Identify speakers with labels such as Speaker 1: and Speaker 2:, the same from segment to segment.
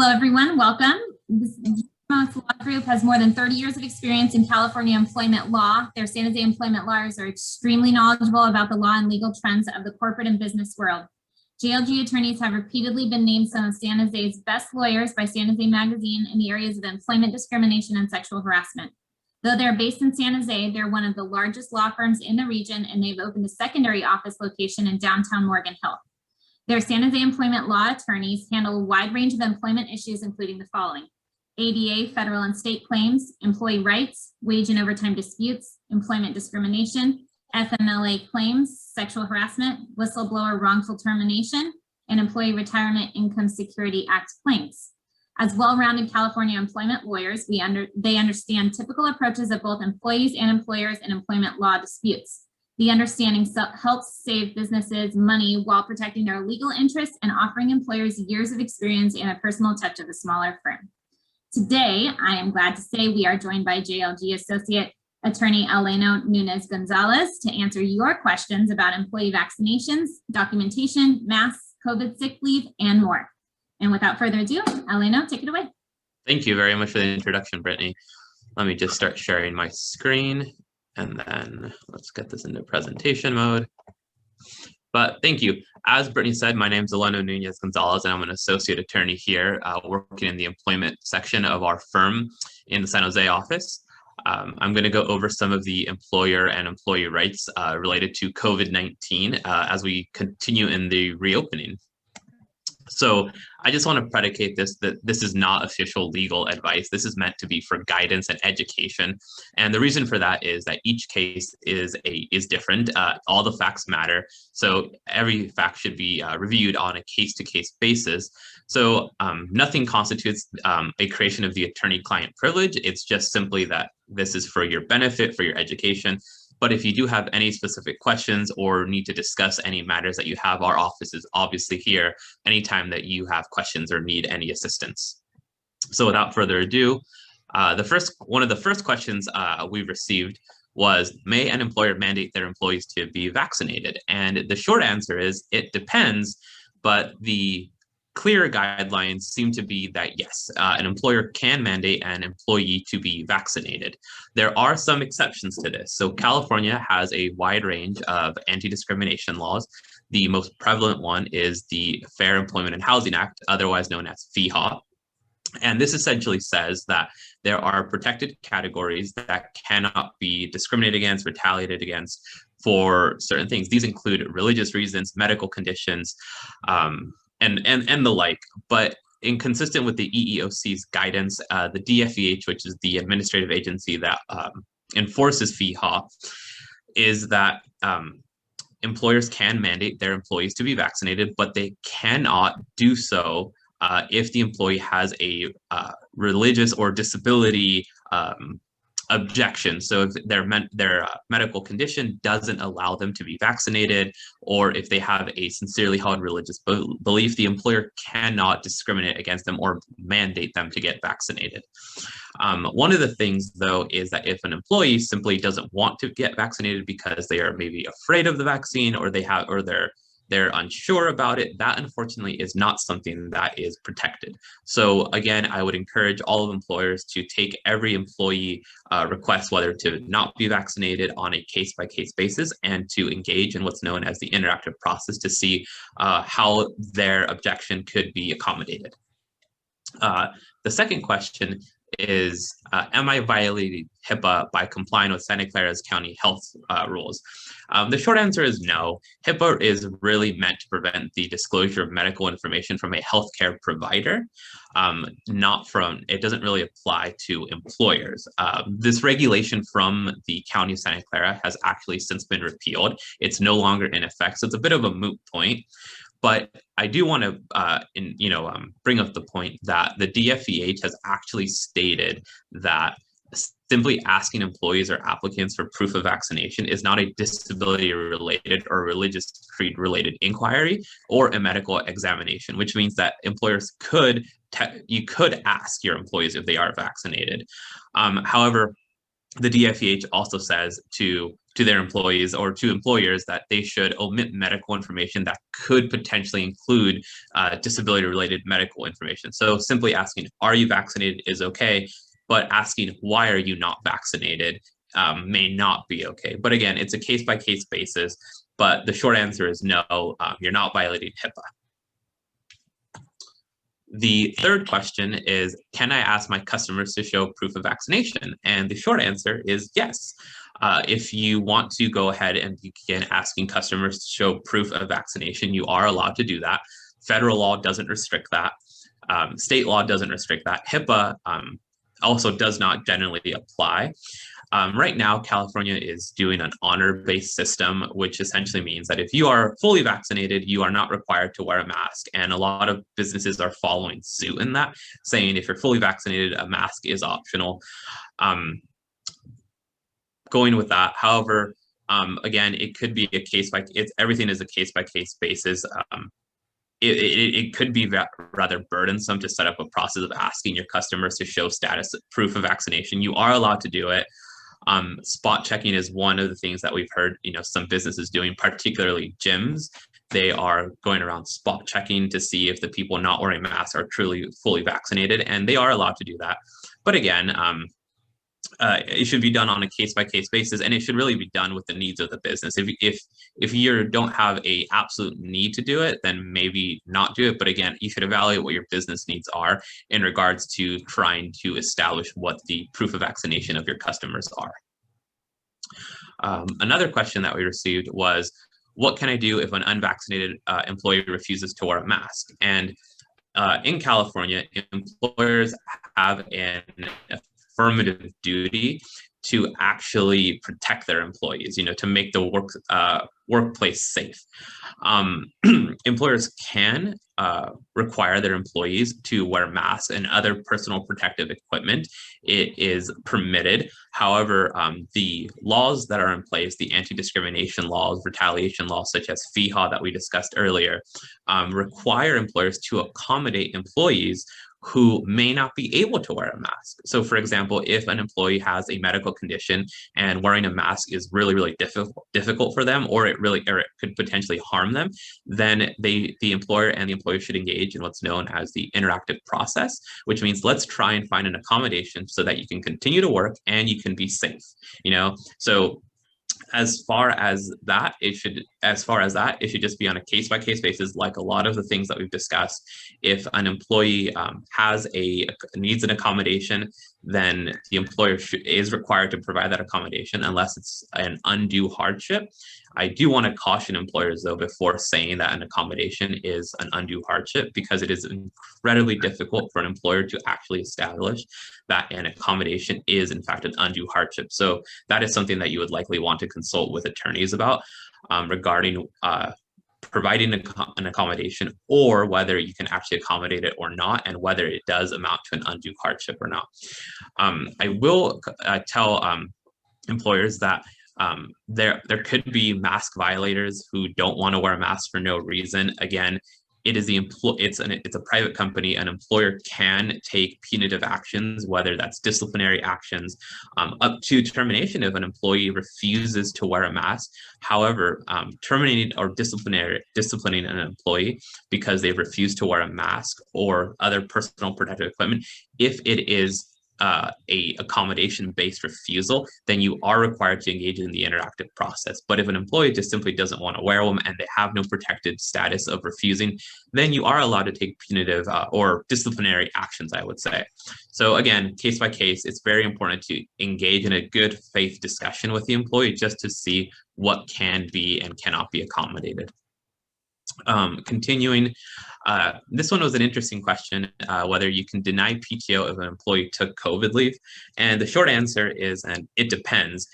Speaker 1: Hello, everyone. Welcome. This Jachimowicz Law Group has more than 30 years of experience in California employment law. Their San Jose employment lawyers are extremely knowledgeable about the law and legal trends of the corporate and business world. JLG attorneys have repeatedly been named some of San Jose's best lawyers by San Jose Magazine in the areas of employment discrimination and sexual harassment. Though they're based in San Jose, they're one of the largest law firms in the region, and they've opened a secondary office location in downtown Morgan Hill. Their San Jose employment law attorneys handle a wide range of employment issues, including the following: ADA, federal and state claims, employee rights, wage and overtime disputes, employment discrimination, FMLA claims, sexual harassment, whistleblower wrongful termination, and Employee Retirement Income Security Act claims. As well-rounded California employment lawyers, they understand typical approaches of both employees and employers in employment law disputes. The understanding helps save businesses money while protecting their legal interests and offering employers years of experience and a personal touch of a smaller firm. Today, I am glad to say we are joined by JLG Associate Attorney Eleno Nunez Gonzalez to answer your questions about employee vaccinations, documentation, masks, COVID sick leave, and more. And without further ado, Eleno, take it away.
Speaker 2: Thank you very much for the introduction, Brittany. Let me just start sharing my screen. And then let's get this into presentation mode. But thank you. As Brittany said, my name is Eleno Nunez Gonzalez, and I'm an associate attorney here working in the employment section of our firm in the San Jose office. I'm going to go over some of the employer and employee rights related to COVID-19 as we continue in the reopening. So I just want to predicate this, that this is not official legal advice. This is meant to be for guidance and education. And the reason for that is that each case is different. All the facts matter. So every fact should be reviewed on a case-to-case basis. So nothing constitutes a creation of the attorney-client privilege. It's just simply that this is for your benefit, for your education. But if you do have any specific questions or need to discuss any matters that you have, our office is obviously here anytime that you have questions or need any assistance. So without further ado, one of the first questions we received was, may an employer mandate their employees to be vaccinated? And the short answer is, it depends, but the clear guidelines seem to be that yes, an employer can mandate an employee to be vaccinated. There are some exceptions to this. So California has a wide range of anti-discrimination laws. The most prevalent one is the Fair Employment and Housing Act, otherwise known as Hipaa. And this essentially says that there are protected categories that cannot be discriminated against, retaliated against for certain things. These include religious reasons, medical conditions, and the like. But inconsistent with the EEOC's guidance, the DFEH, which is the administrative agency that enforces Hipaa, is that employers can mandate their employees to be vaccinated, but they cannot do so if the employee has a religious or disability objection. So if their medical condition doesn't allow them to be vaccinated, or if they have a sincerely held religious belief, the employer cannot discriminate against them or mandate them to get vaccinated. One of the things, though, is that if an employee simply doesn't want to get vaccinated because they are maybe afraid of the vaccine, or they're unsure about it, that unfortunately is not something that is protected. So again, I would encourage all of employers to take every employee request, whether to not be vaccinated, on a case-by-case basis, and to engage in what's known as the interactive process to see how their objection could be accommodated. The second question is, am I violating Hipaa by complying with Santa Clara County health rules? The short answer is no. Hipaa is really meant to prevent the disclosure of medical information from a healthcare provider, it doesn't really apply to employers. This regulation from the County of Santa Clara has actually since been repealed. It's no longer in effect, so it's a bit of a moot point. But I do want to, bring up the point that the DFEH has actually stated that simply asking employees or applicants for proof of vaccination is not a disability-related or religious creed-related inquiry or a medical examination, which means that employers you could ask your employees if they are vaccinated. However, the DFEH also says to their employees or to employers that they should omit medical information that could potentially include disability-related medical information. So simply asking, are you vaccinated is okay, but asking, why are you not vaccinated may not be okay. But again, it's a case-by-case basis, but the short answer is no, you're not violating Hipaa. The third question is, can I ask my customers to show proof of vaccination? And the short answer is yes. If you want to go ahead and begin asking customers to show proof of vaccination, you are allowed to do that. Federal law doesn't restrict that. State law doesn't restrict that. Hipaa also does not generally apply. Right now, California is doing an honor-based system, which essentially means that if you are fully vaccinated, you are not required to wear a mask. And a lot of businesses are following suit in that, saying if you're fully vaccinated, a mask is optional. Going with that, however, again, it could be a everything is a case-by-case basis. It could be rather burdensome to set up a process of asking your customers to show proof of vaccination. You are allowed to do it. Spot checking is one of the things that we've heard, some businesses doing, particularly gyms. They are going around spot checking to see if the people not wearing masks are truly fully vaccinated, and they are allowed to do that. But again, it should be done on a case-by-case basis, and it should really be done with the needs of the business. If you don't have a absolute need to do it, then maybe not do it. But again, you should evaluate what your business needs are in regards to trying to establish what the proof of vaccination of your customers are. Another question that we received was, what can I do if an unvaccinated employee refuses to wear a mask? And in California, employers have an affirmative duty to actually protect their employees, to make the workplace safe. Employers can require their employees to wear masks and other personal protective equipment. It is permitted. However, the laws that are in place, the anti-discrimination laws, retaliation laws, such as Hipaa that we discussed earlier, require employers to accommodate employees who may not be able to wear a mask. So for example, if an employee has a medical condition and wearing a mask is really, really difficult for them, or it could potentially harm them, then the employer and the employee should engage in what's known as the interactive process, which means let's try and find an accommodation so that you can continue to work and you can be safe. So as far as that, it should just be on a case-by-case basis, like a lot of the things that we've discussed. If an employee needs an accommodation, then the employer is required to provide that accommodation unless it's an undue hardship. I do want to caution employers, though, before saying that an accommodation is an undue hardship, because it is incredibly difficult for an employer to actually establish that an accommodation is, in fact, an undue hardship. So that is something that you would likely want to consult with attorneys about regarding providing an accommodation, or whether you can actually accommodate it or not, and whether it does amount to an undue hardship or not. I will tell employers that there could be mask violators who don't want to wear a mask for no reason. Again, it's a private company. An employer can take punitive actions, whether that's disciplinary actions, up to termination if an employee refuses to wear a mask. However, terminating or disciplining an employee because they refuse to wear a mask or other personal protective equipment, if it is a accommodation-based refusal, then you are required to engage in the interactive process. But if an employee just simply doesn't want to wear them and they have no protected status of refusing, then you are allowed to take punitive or disciplinary actions, I would say. So again, case by case, it's very important to engage in a good faith discussion with the employee just to see what can be and cannot be accommodated. Continuing, this one was an interesting question, whether you can deny PTO if an employee took COVID leave. And the short answer is, and it depends.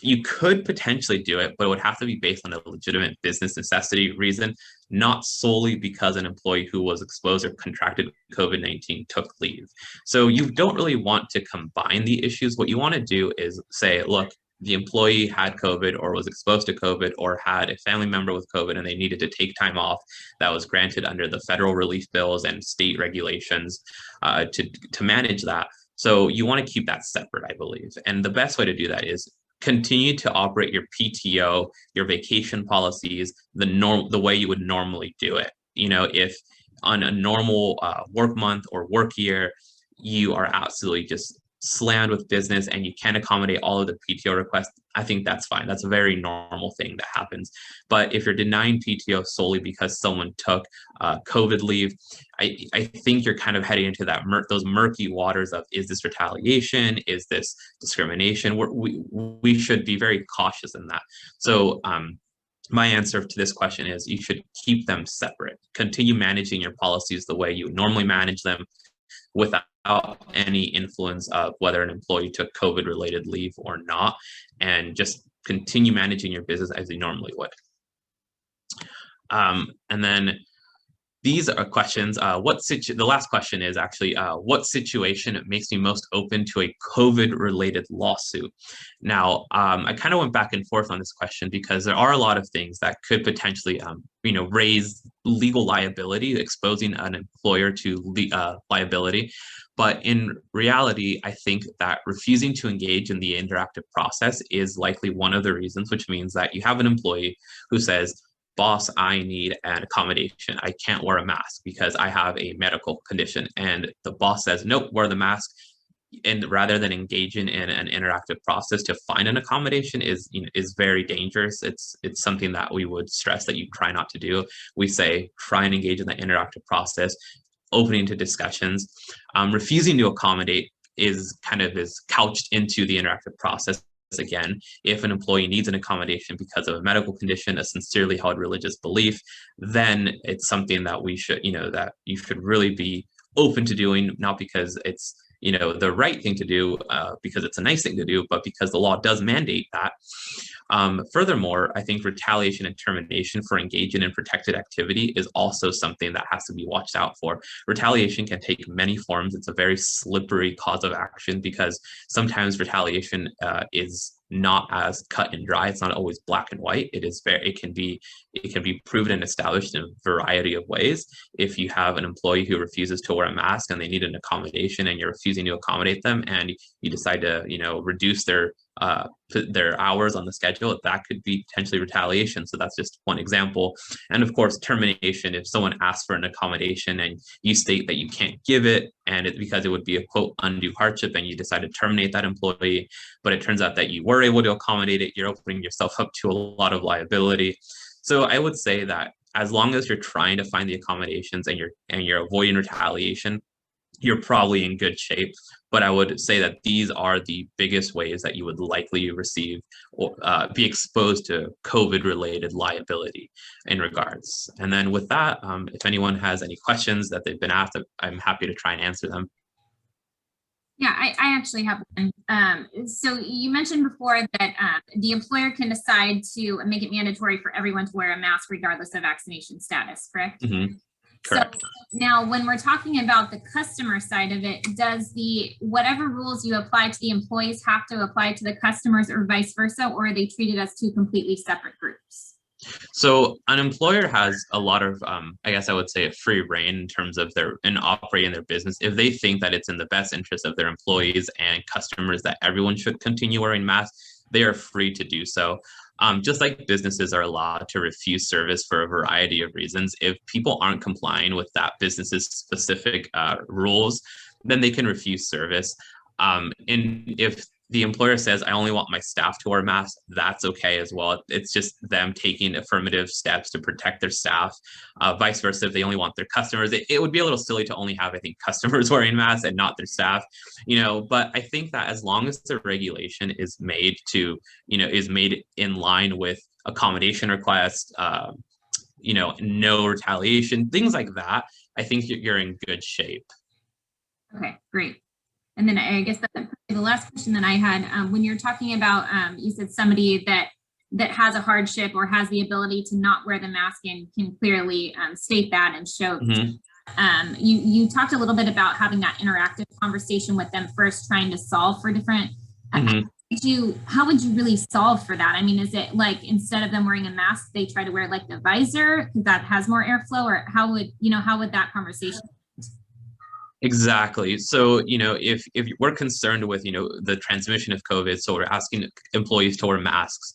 Speaker 2: You could potentially do it, but it would have to be based on a legitimate business necessity reason, not solely because an employee who was exposed or contracted COVID-19 took leave. So you don't really want to combine the issues. What you want to do is say, look, the employee had COVID or was exposed to COVID or had a family member with COVID and they needed to take time off that was granted under the federal relief bills and state regulations to manage that. So you want to keep that separate, I believe. And the best way to do that is continue to operate your PTO, your vacation policies, the way you would normally do it. If on a normal work month or work year, you are absolutely just slammed with business and you can't accommodate all of the PTO requests, I think that's fine. That's a very normal thing that happens. But if you're denying PTO solely because someone took COVID leave, I think you're kind of heading into those murky waters of, is this retaliation? Is this discrimination? We should be very cautious in that. So my answer to this question is you should keep them separate. Continue managing your policies the way you normally manage them, without any influence of whether an employee took COVID-related leave or not, and just continue managing your business as you normally would. And then these are questions. The last question is actually, what situation makes me most open to a COVID-related lawsuit? Now, I kind of went back and forth on this question because there are a lot of things that could potentially, raise legal liability, exposing an employer to liability. But in reality, I think that refusing to engage in the interactive process is likely one of the reasons, which means that you have an employee who says, boss, I need an accommodation. I can't wear a mask because I have a medical condition. And the boss says, nope, wear the mask. And rather than engaging in an interactive process to find an accommodation is very dangerous. It's something that we would stress that you try not to do. We say, try and engage in the interactive process, opening to discussions. Refusing to accommodate is couched into the interactive process. Again, if an employee needs an accommodation because of a medical condition, a sincerely held religious belief, then it's something that we should, that you should really be open to doing, not because it's, the right thing to do, because it's a nice thing to do, but because the law does mandate that. Furthermore, I think retaliation and termination for engaging in protected activity is also something that has to be watched out for. Retaliation can take many forms. It's a very slippery cause of action because sometimes retaliation is not as cut and dry. It's not always black and white. It can be proven and established in a variety of ways. If you have an employee who refuses to wear a mask and they need an accommodation and you're refusing to accommodate them, and you decide to reduce their hours on the schedule, that could be potentially retaliation. So that's just one example. And of course, termination, if someone asks for an accommodation and you state that you can't give it, and it's because it would be a quote undue hardship, and you decide to terminate that employee, but it turns out that you were able to accommodate it, you're opening yourself up to a lot of liability. So I would say that as long as you're trying to find the accommodations and you're avoiding retaliation, you're probably in good shape. But I would say that these are the biggest ways that you would likely receive or be exposed to COVID-related liability in regards. And then with that, if anyone has any questions that they've been asked, I'm happy to try and answer them.
Speaker 1: Yeah, I actually have one. So you mentioned before that the employer can decide to make it mandatory for everyone to wear a mask regardless of vaccination status, correct?
Speaker 2: Mm-hmm. Correct.
Speaker 1: So now when we're talking about the customer side of it, does whatever rules you apply to the employees have to apply to the customers or vice versa, or are they treated as two completely separate groups?
Speaker 2: So an employer has a lot of, I guess I would say, a free reign in terms of operating their business. If they think that it's in the best interest of their employees and customers that everyone should continue wearing masks, they are free to do so. Just like businesses are allowed to refuse service for a variety of reasons, if people aren't complying with that business's specific rules, then they can refuse service. And if the employer says, I only want my staff to wear masks, that's okay as well. It's just them taking affirmative steps to protect their staff. Vice versa, if they only want their customers, it would be a little silly to only have, I think, customers wearing masks and not their staff, but I think that as long as the regulation is made in line with accommodation requests, no retaliation, things like that, I think you're in good shape.
Speaker 1: Okay, great. And then I guess the last question that I had, when you're talking about, you said somebody that has a hardship or has the ability to not wear the mask and can clearly state that and show. Mm-hmm. You talked a little bit about having that interactive conversation with them first, trying to solve for different. Mm-hmm. How would you really solve for that? I mean, is it like instead of them wearing a mask, they try to wear like the visor because that has more airflow, or how would that conversation?
Speaker 2: Exactly. So, if we're concerned with, the transmission of COVID, so we're asking employees to wear masks,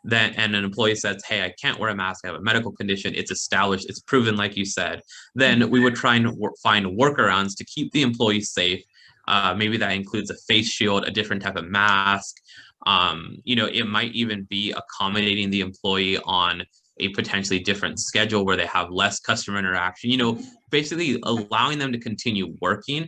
Speaker 2: then and an employee says, "Hey, I can't wear a mask. I have a medical condition. It's established. It's proven, like you said." Then we would try and find workarounds to keep the employee safe. Maybe that includes a face shield, a different type of mask. It might even be accommodating the employee on a potentially different schedule where they have less customer interaction, basically allowing them to continue working,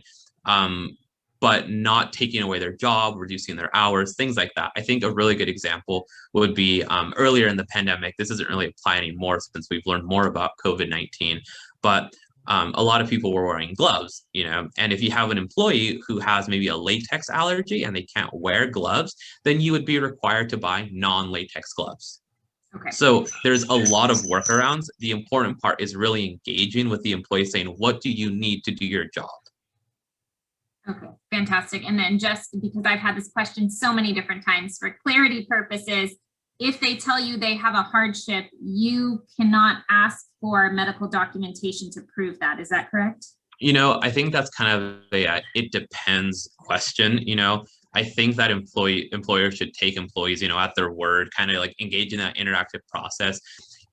Speaker 2: but not taking away their job, reducing their hours, things like that. I think a really good example would be earlier in the pandemic. This doesn't really apply anymore since we've learned more about COVID-19, but a lot of people were wearing gloves, and if you have an employee who has maybe a latex allergy and they can't wear gloves, then you would be required to buy non-latex gloves.
Speaker 1: Okay.
Speaker 2: So there's a lot of workarounds. The important part is really engaging with the employee, saying, what do you need to do your job?
Speaker 1: Okay, fantastic. And then just because I've had this question so many different times, for clarity purposes, if they tell you they have a hardship, you cannot ask for medical documentation to prove that. Is that correct?
Speaker 2: I think that's kind of a it depends question. I think that employers should take employees, at their word, kind of like engage in that interactive process.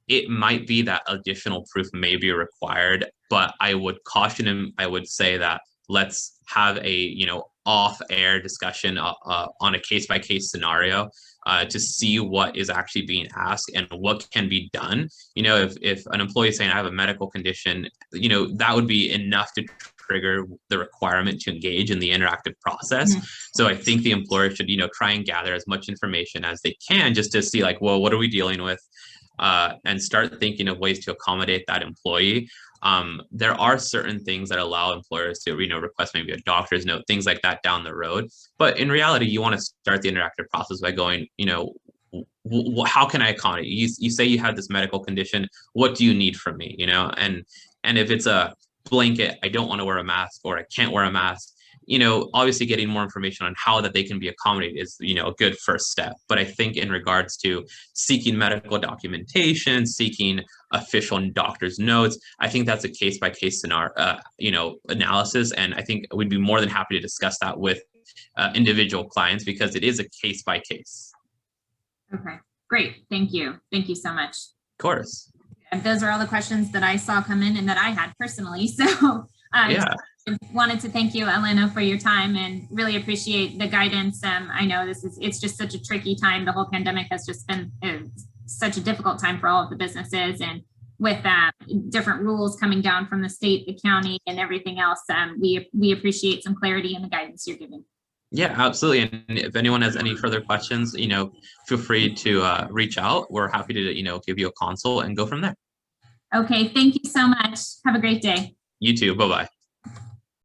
Speaker 2: It might be that additional proof may be required, but I would caution him. I would say that let's have a, off-air discussion on a case-by-case scenario to see what is actually being asked and what can be done. If an employee is saying, I have a medical condition, that would be enough to trigger the requirement to engage in the interactive process. Mm-hmm. So I think the employer should, try and gather as much information as they can just to see, like, well, what are we dealing with? And start thinking of ways to accommodate that employee. There are certain things that allow employers to, request maybe a doctor's note, things like that down the road. But in reality, you want to start the interactive process by going, how can I accommodate you? You say you have this medical condition. What do you need from me? And if it's a blanket, I don't want to wear a mask, or I can't wear a mask, obviously getting more information on how that they can be accommodated is, a good first step. But I think in regards to seeking medical documentation, seeking official doctor's notes, I think that's a case-by-case scenario, analysis. And I think we'd be more than happy to discuss that with individual clients, because it is a case-by-case.
Speaker 1: Okay, great. Thank you. Thank you so much.
Speaker 2: Of course.
Speaker 1: And those are all the questions that I saw come in and that I had personally. So yeah. Wanted to thank you, Eleno, for your time, and really appreciate the guidance. I know it's just such a tricky time. The whole pandemic has just been such a difficult time for all of the businesses, and with different rules coming down from the state, the county, and everything else, we appreciate some clarity in the guidance you're giving.
Speaker 2: Yeah, absolutely. And if anyone has any further questions, feel free to reach out. We're happy to, give you a consult and go from there.
Speaker 1: Okay, thank you so much. Have a great day.
Speaker 2: You too. Bye-bye.